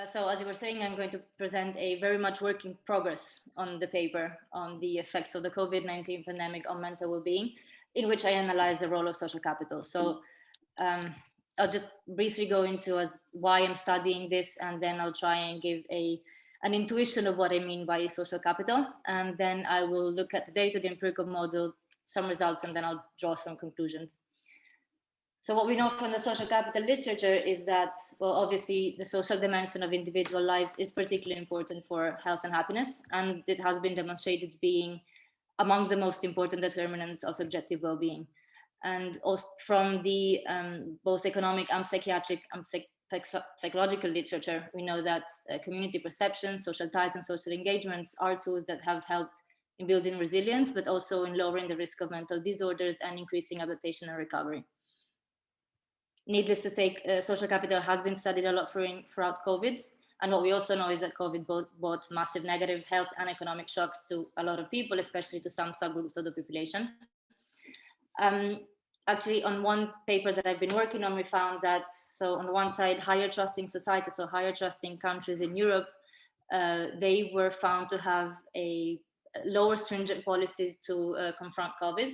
So as you were saying, I'm going to present a very much work in progress on the paper on the effects of the COVID-19 pandemic on mental well-being, in which I analyze the role of social capital. So I'll just briefly go into why I'm studying this, and then I'll try and give an intuition of what I mean by social capital. And then I will look at the data, the empirical model, some results, and then I'll draw some conclusions. So what we know from the social capital literature is that, well, obviously the social dimension of individual lives is particularly important for health and happiness, and it has been demonstrated being among the most important determinants of subjective well-being. And also from the both economic and psychiatric and psychological literature, we know that community perception, social ties, and social engagements are tools that have helped in building resilience, but also in lowering the risk of mental disorders and increasing adaptation and recovery. Needless to say, social capital has been studied a lot throughout COVID. And what we also know is that COVID brought massive negative health and economic shocks to a lot of people, especially to some subgroups of the population. Actually, on one paper that I've been working on, we found that, so on the one side, higher trusting societies, so higher trusting countries in Europe, they were found to have a lower stringent policies to confront COVID,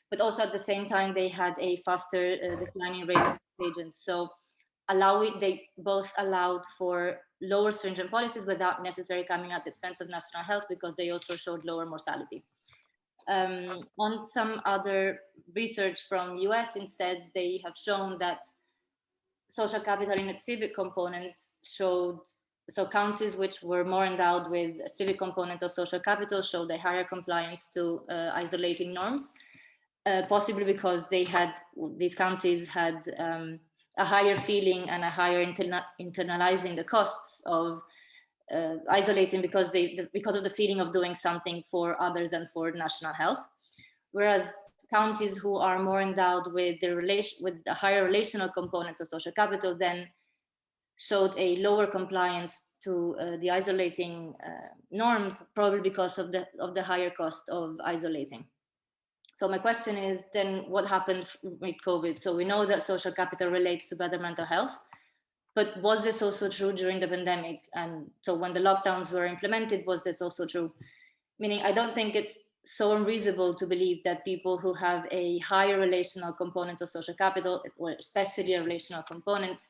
but also at the same time, they had a faster declining rate of contagions. So they both allowed for lower stringent policies without necessarily coming at the expense of national health, because they also showed lower mortality. On some other research from US instead, they have shown that social capital in its civic components showed, so counties which were more endowed with a civic component of social capital showed a higher compliance to isolating norms, possibly because these counties had a higher feeling and a higher internalizing the costs of isolating because of the feeling of doing something for others and for national health. Whereas counties who are more endowed with the higher relational component of social capital then showed a lower compliance to the isolating norms, probably because of the higher cost of isolating. So my question is then, what happened with COVID? So we know that social capital relates to better mental health, but was this also true during the pandemic? And so when the lockdowns were implemented, was this also true? Meaning, I don't think it's so unreasonable to believe that people who have a higher relational component of social capital, or especially a relational component,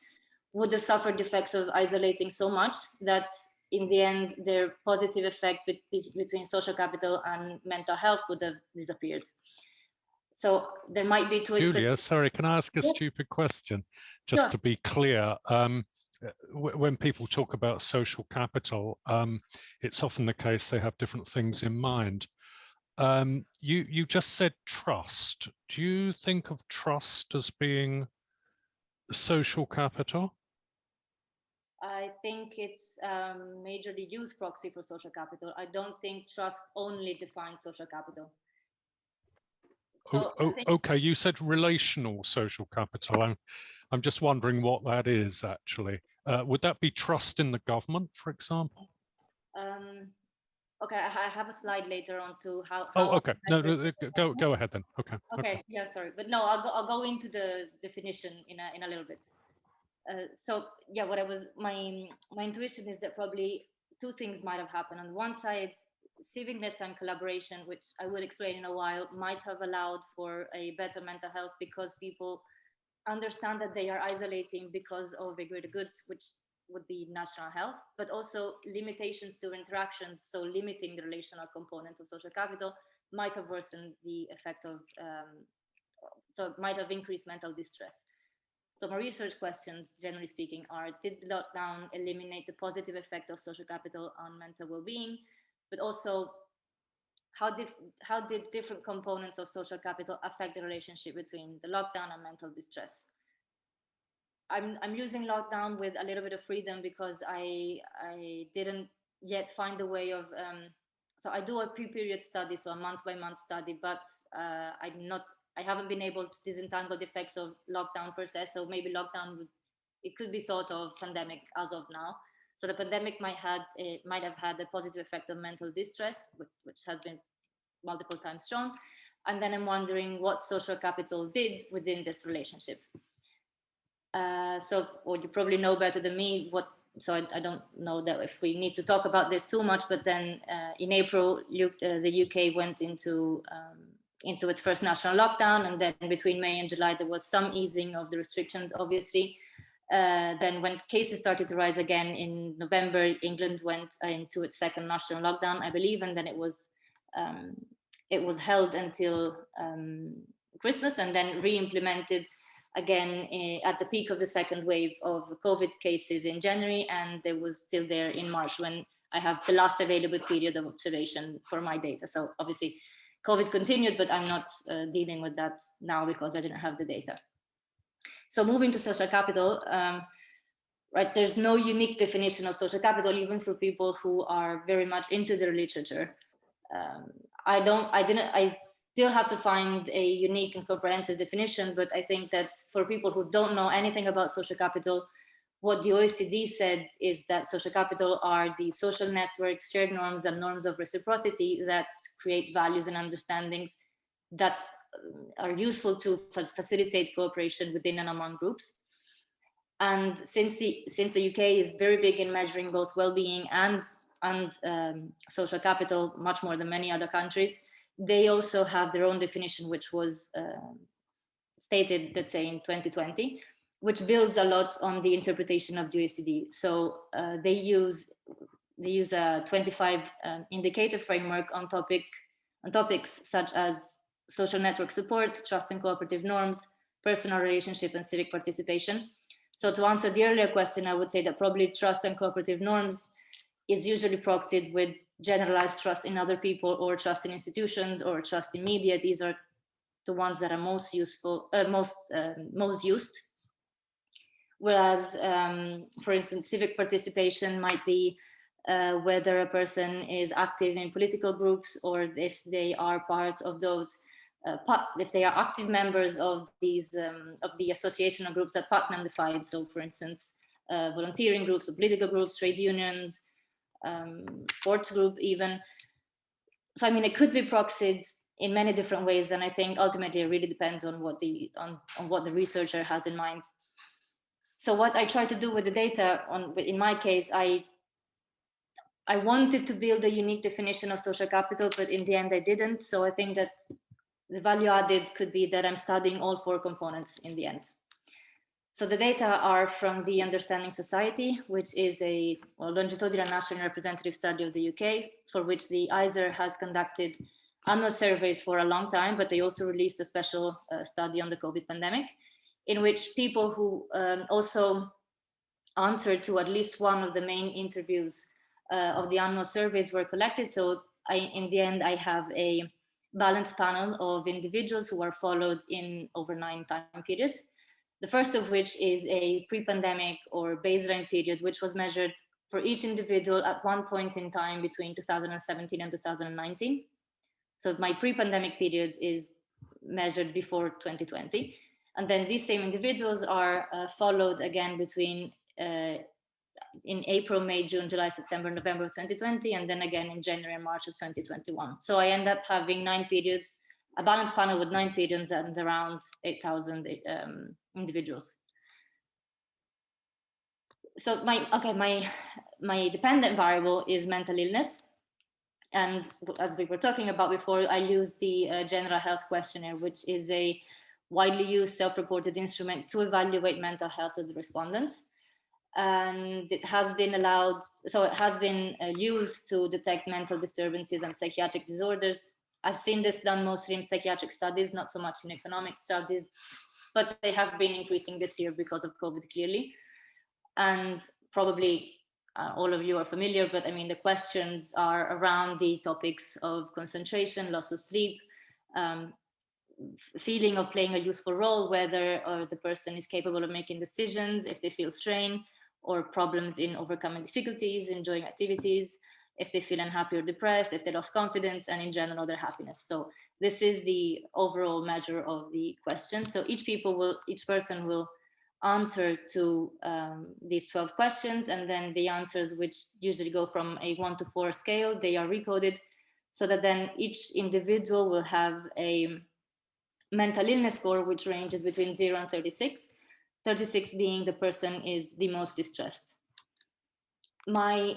would have suffered the effects of isolating so much that in the end, their positive effect between social capital and mental health would have disappeared. So there might be two. Giulia, sorry, can I ask a stupid question? Just to be clear, when people talk about social capital, it's often the case they have different things in mind. You just said trust. Do you think of trust as being social capital? I think it's majorly used proxy for social capital. I don't think trust only defines social capital. So okay, you said relational social capital. I'm just wondering what that is actually. Would that be trust in the government, for example? Okay, I have a slide later on to how. Okay. No, go ahead then. Okay. Yeah, sorry, but no, I'll go into the definition in a little bit. So yeah, my intuition is that probably two things might have happened. On one side, civicness and collaboration, which I will explain in a while, might have allowed for a better mental health because people understand that they are isolating because of a greater good, which would be national health, but also limitations to interactions. So limiting the relational component of social capital might have worsened the effect of, so it might have increased mental distress. So my research questions, generally speaking, are: did the lockdown eliminate the positive effect of social capital on mental well-being? But also, how did different components of social capital affect the relationship between the lockdown and mental distress? I'm using lockdown with a little bit of freedom because I didn't yet find a way of, so I do a pre-period study, so a month-by-month study, but I haven't been able to disentangle the effects of lockdown per se. So maybe lockdown it could be thought of pandemic as of now. So the pandemic might have had a positive effect on mental distress, which has been multiple times shown. And then I'm wondering what social capital did within this relationship. So, or you probably know better than me, what So I don't know that if we need to talk about this too much, but then in April, the UK went into its first national lockdown, and then between May and July there was some easing of the restrictions, obviously. Then when cases started to rise again in November, England went into its second national lockdown, I believe, and then it was held until Christmas, and then re-implemented again at the peak of the second wave of COVID cases in January, and it was still there in March when I have the last available period of observation for my data. So obviously COVID continued, but I'm not dealing with that now because I didn't have the data. So moving to social capital, right, there's no unique definition of social capital, even for people who are very much into the literature. I still have to find a unique and comprehensive definition, but I think that for people who don't know anything about social capital, what the OECD said is that social capital are the social networks, shared norms, and norms of reciprocity that create values and understandings that are useful to facilitate cooperation within and among groups. And since the UK is very big in measuring both well-being and social capital, much more than many other countries, they also have their own definition, which was stated, let's say, in 2020, which builds a lot on the interpretation of the OECD. So they use a 25 indicator framework on topics such as social network support, trust and cooperative norms, personal relationship, and civic participation. So to answer the earlier question, I would say that probably trust and cooperative norms is usually proxied with generalized trust in other people, or trust in institutions, or trust in media. These are the ones that are most useful, most used. Whereas, for instance, civic participation might be whether a person is active in political groups, or if they are part of those, if they are active members of these of the associational groups that Putnam defined. So, for instance, volunteering groups, or political groups, trade unions, sports group even. So I mean, it could be proxied in many different ways, and I think ultimately it really depends on what the researcher has in mind. So what I try to do with the data, in my case, I wanted to build a unique definition of social capital, but in the end I didn't. So I think that the value added could be that I'm studying all 4 components in the end. So the data are from the Understanding Society, which is a longitudinal national representative study of the UK, for which the ISER has conducted annual surveys for a long time, but they also released a special study on the COVID pandemic, in which people who also answered to at least one of the main interviews of the annual surveys were collected. So in the end, I have a balanced panel of individuals who are followed in over 9 time periods. The first of which is a pre-pandemic or baseline period, which was measured for each individual at one point in time between 2017 and 2019. So my pre-pandemic period is measured before 2020. And then these same individuals are followed again between in April, May, June, July, September, November of 2020, and then again in January and March of 2021. So I end up having 9 periods, a balanced panel with 9 periods and around 8,000 individuals. So my dependent variable is mental illness. And as we were talking about before, I use the General Health Questionnaire, which is a widely used self-reported instrument to evaluate mental health of the respondents. And it has been used to detect mental disturbances and psychiatric disorders. I've seen this done mostly in psychiatric studies, not so much in economic studies, but they have been increasing this year because of COVID, clearly. And probably all of you are familiar, but I mean, the questions are around the topics of concentration, loss of sleep, feeling of playing a useful role, whether the person is capable of making decisions, if they feel strain, or problems in overcoming difficulties, enjoying activities, if they feel unhappy or depressed, if they lost confidence, and in general, their happiness. So this is the overall measure of the question. So each person will answer to these 12 questions, and then the answers, which usually go from a 1 to 4 scale, they are recoded so that then each individual will have a mental illness score, which ranges between 0 and 36. 36 being the person is the most distressed. my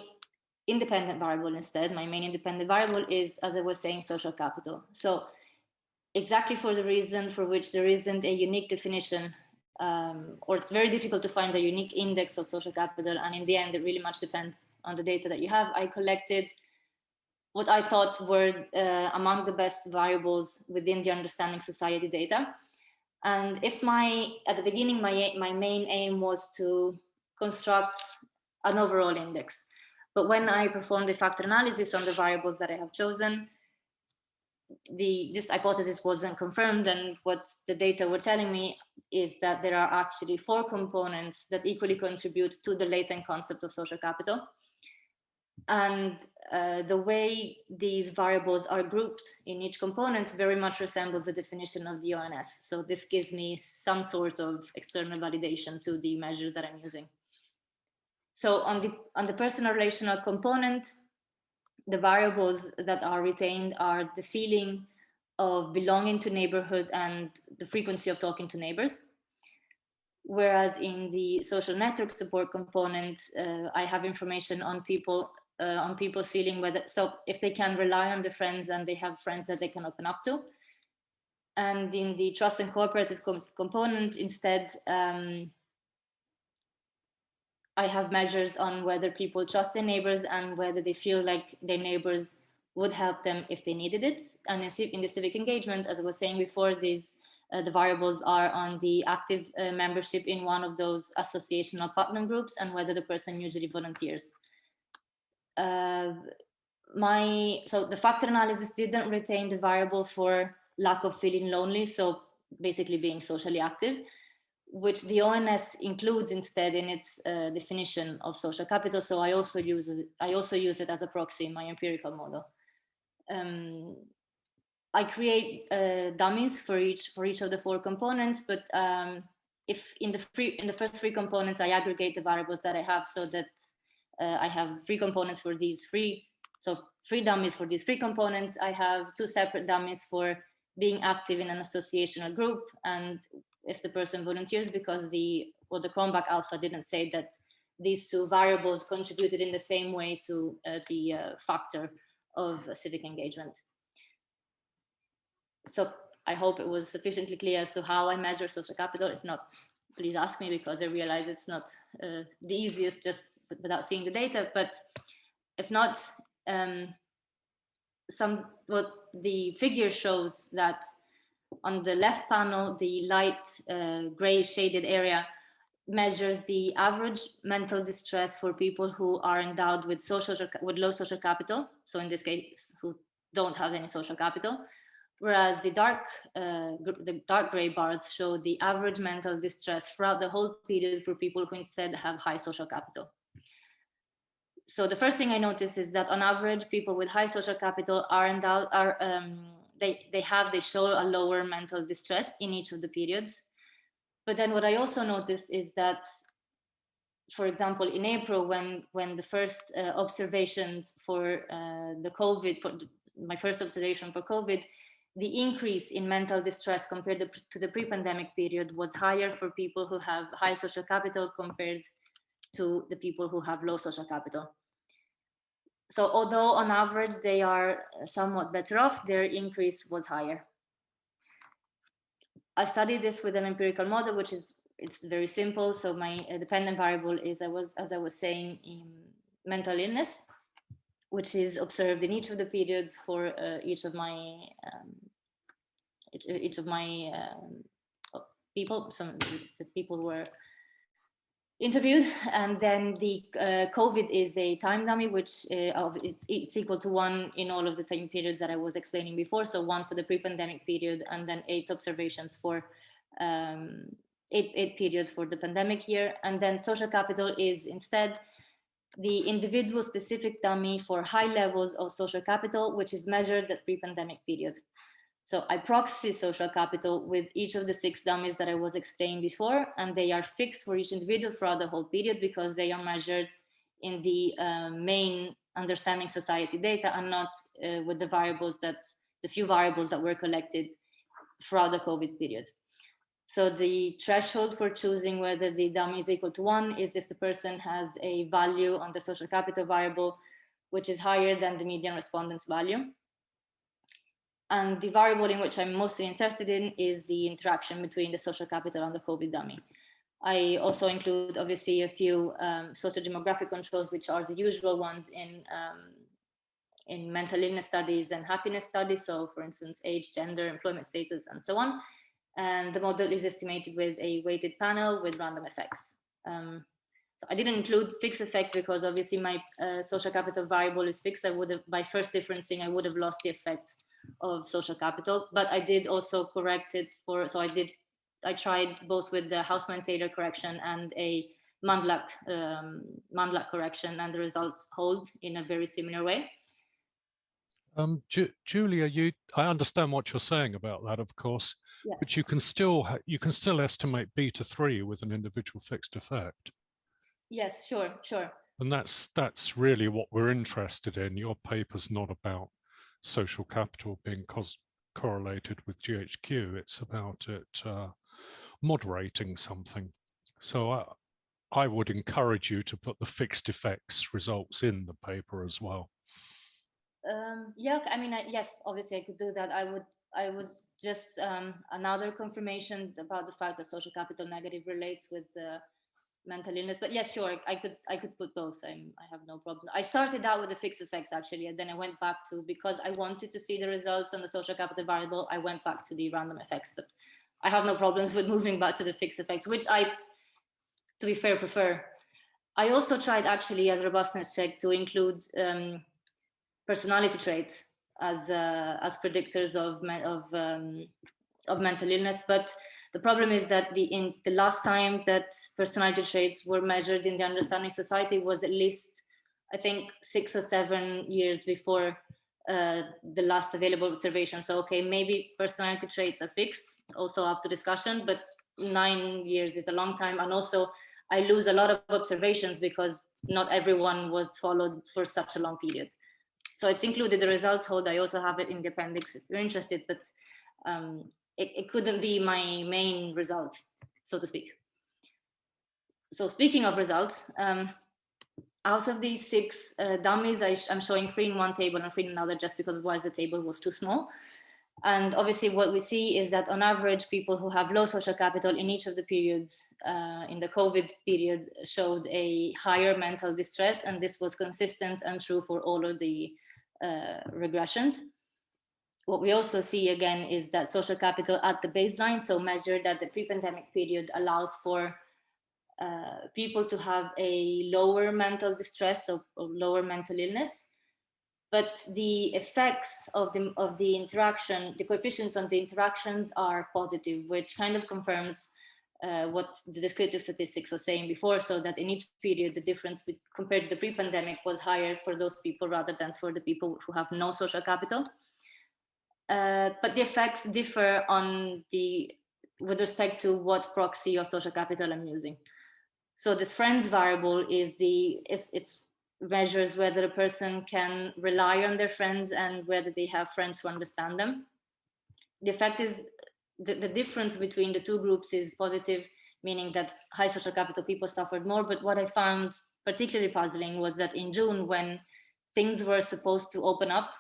independent variable instead, my main independent variable is, as I was saying, social capital. So exactly for the reason for which there isn't a unique definition, or it's very difficult to find a unique index of social capital. And in the end, it really much depends on the data that you have. I collected what I thought were among the best variables within the understanding society data. And if at the beginning, my main aim was to construct an overall index. But when I performed the factor analysis on the variables that I have chosen, this hypothesis wasn't confirmed. And what the data were telling me is that there are actually 4 components that equally contribute to the latent concept of social capital. And the way these variables are grouped in each component very much resembles the definition of the ONS. So this gives me some sort of external validation to the measures that I'm using. So on the personal relational component, the variables that are retained are the feeling of belonging to neighborhood and the frequency of talking to neighbors. Whereas in the social network support component, I have information on people's feeling whether, so if they can rely on their friends and they have friends that they can open up to. And in the trust and cooperative component, instead, I have measures on whether people trust their neighbors and whether they feel like their neighbors would help them if they needed it. And in the civic engagement, as I was saying before, the variables are on the active membership in one of those associational partner groups and whether the person usually volunteers. So the factor analysis didn't retain the variable for lack of feeling lonely, so basically being socially active, which the ONS includes instead in its definition of social capital. So I also use it as a proxy in my empirical model. I create dummies for each of the 4 components, but if in the first 3 components, I aggregate the variables that I have so that I have 3 components for these 3. So 3 dummies for these 3 components. I have 2 separate dummies for being active in an associational group, and if the person volunteers, because the Cronbach alpha didn't say that these 2 variables contributed in the same way to the factor of civic engagement. So I hope it was sufficiently clear as to how I measure social capital. If not, please ask me, because I realize it's not the easiest just without seeing the data. But if not, what the figure shows that on the left panel, the light gray shaded area measures the average mental distress for people who are endowed with low social capital. So in this case, who don't have any social capital. Whereas the dark gray bars show the average mental distress throughout the whole period for people who instead have high social capital. So the first thing I notice is that on average, people with high social capital are endowed, they show a lower mental distress in each of the periods. But then what I also noticed is that, for example, in April, when the first observations for the COVID, my first observation for COVID, the increase in mental distress compared to the pre-pandemic period was higher for people who have high social capital compared to the people who have low social capital. So although on average they are somewhat better off, their increase was higher. I studied this with an empirical model, it's very simple. So my dependent variable is, as I was saying, in mental illness, which is observed in each of the periods for each of my people. Some the people were interviewed, and then the COVID is a time dummy, which it's equal to 1 in all of the time periods that I was explaining before. So 1 for the pre-pandemic period, and then 8 observations for 8 periods for the pandemic year. And then social capital is instead the individual specific dummy for high levels of social capital, which is measured at pre-pandemic period. So I proxy social capital with each of the 6 dummies that I was explaining before, and they are fixed for each individual throughout the whole period because they are measured in the main understanding society data and not with the few variables that were collected throughout the COVID period. So the threshold for choosing whether the dummy is equal to 1 is if the person has a value on the social capital variable which is higher than the median respondent's value. And the variable in which I'm mostly interested in is the interaction between the social capital and the COVID dummy. I also include obviously a few socio-demographic controls, which are the usual ones in mental illness studies and happiness studies. So for instance, age, gender, employment status, and so on. And the model is estimated with a weighted panel with random effects. So I didn't include fixed effects because obviously my social capital variable is fixed. I would have, by first differencing, I would have lost the effect of social capital, but I did also correct it for, so I tried both with the Hausmann-Taylor correction and a Mandlack correction, and the results hold in a very similar way. Giulia, I understand what you're saying about that, of course, yeah. But you can still estimate beta 3 with an individual fixed effect. Yes, sure. And that's really what we're interested in. Your paper's not about social capital being correlated with GHQ. It's about it moderating something. So I would encourage you to put the fixed effects results in the paper as well. Yeah, I mean, yes, obviously I could do that. I was just another confirmation about the fact that social capital negative relates with mental illness, but yes, sure, I could put both. I have no problem. I started out with the fixed effects actually, and then I went back to, because I wanted to see the results on the social capital variable, I went back to the random effects, but I have no problems with moving back to the fixed effects, which I, to be fair, prefer. I also tried actually as a robustness check to include personality traits as predictors of mental illness, but the problem is that the last time that personality traits were measured in the Understanding Society was at least, I think, 6 or 7 years before the last available observation. So, okay, maybe personality traits are fixed, also up to discussion, but 9 years is a long time. And also I lose a lot of observations because not everyone was followed for such a long period. So it's included, the results hold. I also have it in the appendix if you're interested, but it couldn't be my main results, so to speak. So speaking of results, out of these 6 dummies, I'm showing 3 in one table and 3 in another, just because otherwise the table was too small. And obviously what we see is that on average, people who have low social capital in each of the periods, in the COVID period, showed a higher mental distress, and this was consistent and true for all of the regressions. What we also see again is that social capital at the baseline, so measured at the pre-pandemic period, allows for people to have a lower mental distress or lower mental illness. But the effects of the interaction, the coefficients on the interactions are positive, which kind of confirms what the descriptive statistics was saying before, so that in each period, the difference compared to the pre-pandemic was higher for those people rather than for the people who have no social capital. But the effects differ with respect to what proxy of social capital I'm using. So this friends variable it's measures whether a person can rely on their friends and whether they have friends who understand them. The effect is the difference between the two groups is positive, meaning that high social capital people suffered more. But what I found particularly puzzling was that in June, when things were supposed to open up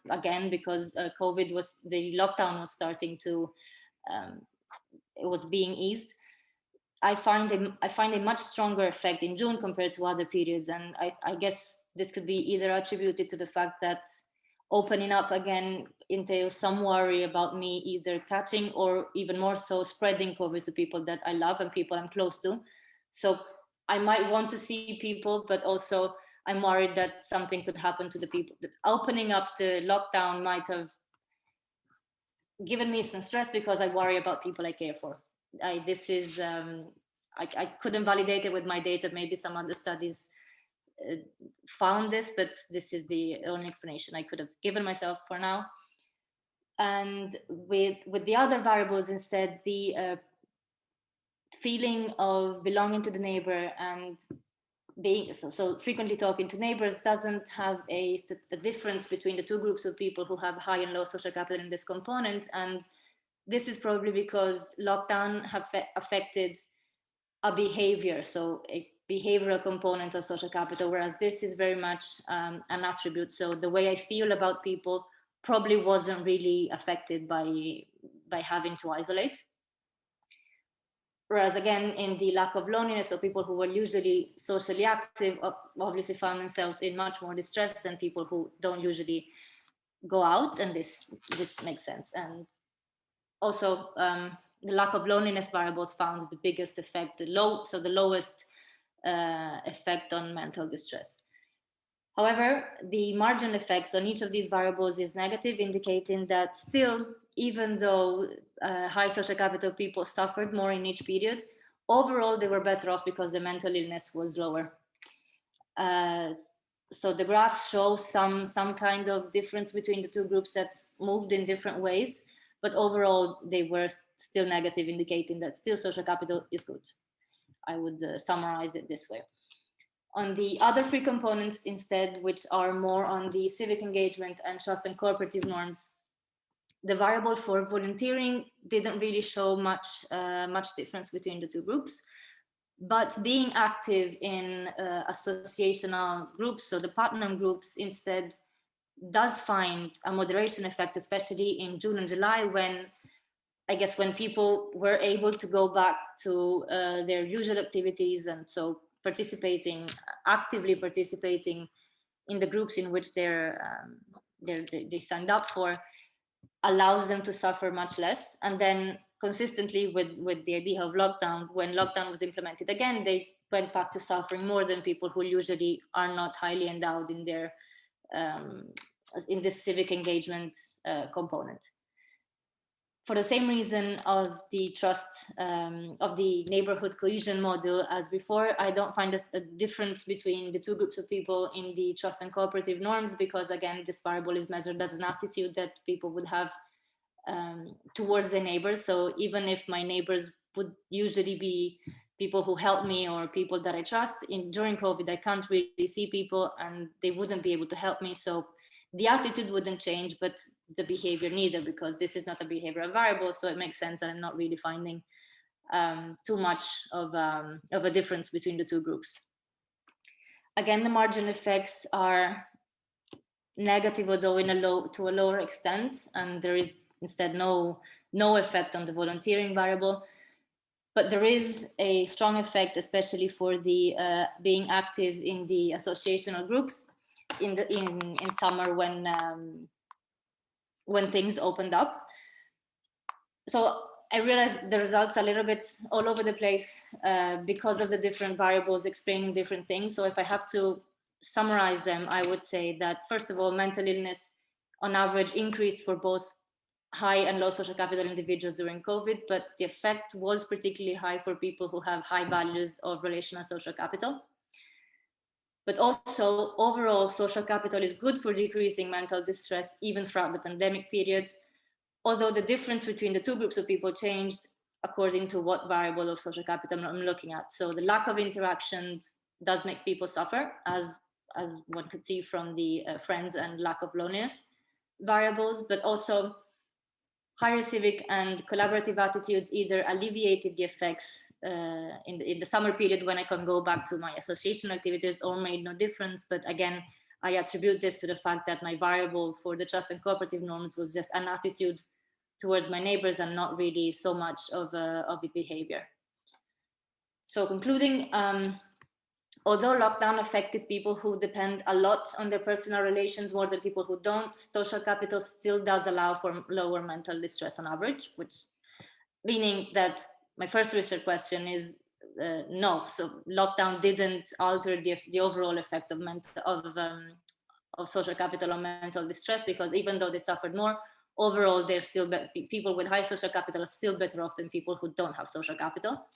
again because COVID the lockdown was starting to, it was being eased. I find a much stronger effect in June compared to other periods. And I guess this could be either attributed to the fact that opening up again entails some worry about me either catching or even more so spreading COVID to people that I love and people I'm close to. So I might want to see people, but also I'm worried that something could happen to the people. Opening up the lockdown might have given me some stress because I worry about people I care for. I couldn't validate it with my data. Maybe some other studies found this, but this is the only explanation I could have given myself for now. And with the other variables instead, the feeling of belonging to the neighbor and being so frequently talking to neighbors doesn't have a difference between the two groups of people who have high and low social capital in this component. And this is probably because lockdown have affected a behavior, so a behavioral component of social capital, whereas this is very much an attribute. So the way I feel about people probably wasn't really affected by having to isolate. Whereas again, in the lack of loneliness, so people who were usually socially active obviously found themselves in much more distress than people who don't usually go out, and this makes sense. And also the lack of loneliness variables found the biggest effect, the lowest effect on mental distress. However, the marginal effects on each of these variables is negative, indicating that still, even though high social capital people suffered more in each period, overall they were better off because the mental illness was lower. So the graphs show some kind of difference between the two groups that moved in different ways, but overall they were still negative, indicating that still social capital is good. I would summarize it this way. On the other three components instead, which are more on the civic engagement and trust and cooperative norms, the variable for volunteering didn't really show much difference between the two groups. But being active in associational groups, so the partner groups, instead does find a moderation effect, especially in June and July, when I guess when people were able to go back to their usual activities, and so actively participating in the groups in which they signed up for, allows them to suffer much less. And then consistently with the idea of lockdown, when lockdown was implemented again, they went back to suffering more than people who usually are not highly endowed in their in this civic engagement component. For the same reason of the trust of the neighborhood cohesion model as before, I don't find a difference between the two groups of people in the trust and cooperative norms, because again, this variable is measured as an attitude that people would have towards their neighbors. So even if my neighbors would usually be people who help me or people that I trust, during COVID, I can't really see people and they wouldn't be able to help me. So the attitude wouldn't change, but the behavior neither, because this is not a behavioral variable. So it makes sense that I'm not really finding too much of a difference between the two groups. Again, the marginal effects are negative, although to a lower extent, and there is instead no effect on the volunteering variable. But there is a strong effect, especially for the being active in the associational groups in summer when things opened up. So I realized the results are a little bit all over the place because of the different variables explaining different things. So if I have to summarize them, I would say that first of all, mental illness on average increased for both high and low social capital individuals during COVID, but the effect was particularly high for people who have high values of relational social capital. But also, overall, social capital is good for decreasing mental distress even throughout the pandemic period, although the difference between the two groups of people changed according to what variable of social capital I'm looking at. So the lack of interactions does make people suffer, as one could see from the friends and lack of loneliness variables, but also higher civic and collaborative attitudes either alleviated the effects in the summer period when I can go back to my association activities, or made no difference. But again, I attribute this to the fact that my variable for the trust and cooperative norms was just an attitude towards my neighbors and not really so much of a behavior. So concluding, although lockdown affected people who depend a lot on their personal relations more than people who don't, social capital still does allow for lower mental distress on average, which meaning that my first research question is no. So lockdown didn't alter the overall effect of social capital on mental distress, because even though they suffered more, overall they're still people with high social capital are still better off than people who don't have social capital,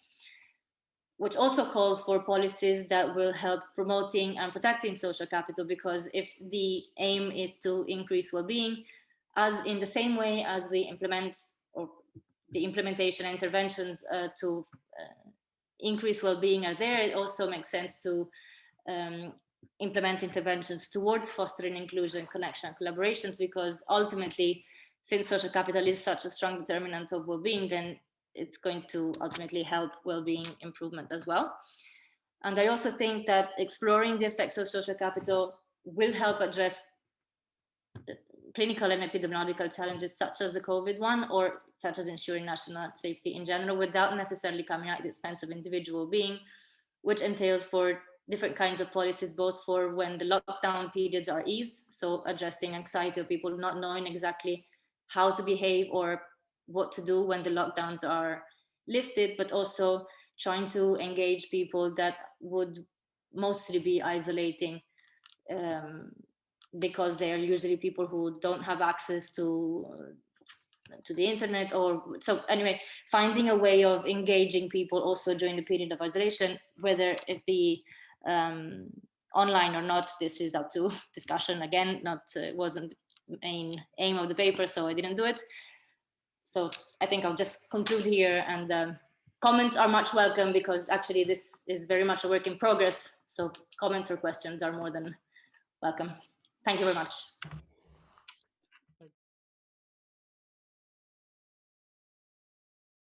which also calls for policies that will help promoting and protecting social capital, because if the aim is to increase well-being, as in the same way as we implement or the implementation interventions to increase well-being are there, it also makes sense to implement interventions towards fostering inclusion, connection, and collaborations, because ultimately since social capital is such a strong determinant of well-being, then it's going to ultimately help well-being improvement as well. And I also think that exploring the effects of social capital will help address clinical and epidemiological challenges such as the COVID one, or such as ensuring national safety in general, without necessarily coming at the expense of individual well-being, which entails for different kinds of policies, both for when the lockdown periods are eased, so addressing anxiety of people not knowing exactly how to behave or what to do when the lockdowns are lifted, but also trying to engage people that would mostly be isolating, because they are usually people who don't have access to the internet, or so anyway, finding a way of engaging people also during the period of isolation, whether it be online or not. This is up to discussion again, not wasn't the main aim of the paper, so I didn't do it. So I think I'll just conclude here, and comments are much welcome, because actually this is very much a work in progress, so comments or questions are more than welcome. Thank you very much.